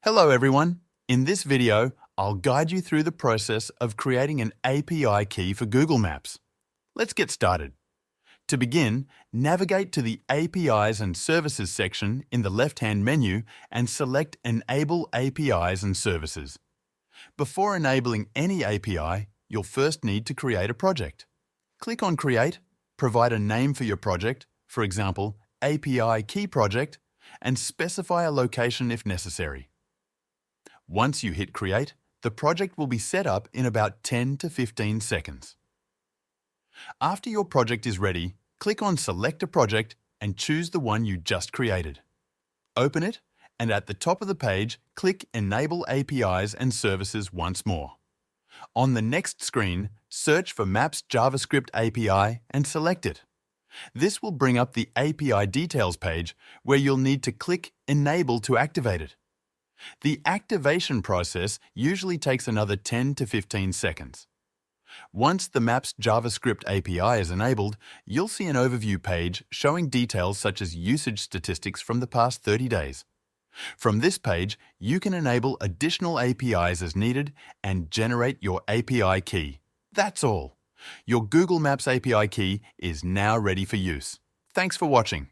Hello everyone. In this video, I'll guide you through the process of creating an API key for Google Maps. Let's get started. To begin, navigate to the APIs and Services section in the left-hand menu and select Enable APIs and Services. Before enabling any API, you'll first need to create a project. Click on Create, provide a name for your project, for example, API Key Project, and specify a location if necessary. Once you hit Create, the project will be set up in about 10 to 15 seconds. After your project is ready, click on Select a Project and choose the one you just created. Open it, and at the top of the page, click Enable APIs and Services once more. On the next screen, search for Maps JavaScript API and select it. This will bring up the API Details page where you'll need to click Enable to activate it. The activation process usually takes another 10 to 15 seconds. Once the Maps JavaScript API is enabled, you'll see an overview page showing details such as usage statistics from the past 30 days. From this page, you can enable additional APIs as needed and generate your API key. That's all. Your Google Maps API key is now ready for use. Thanks for watching.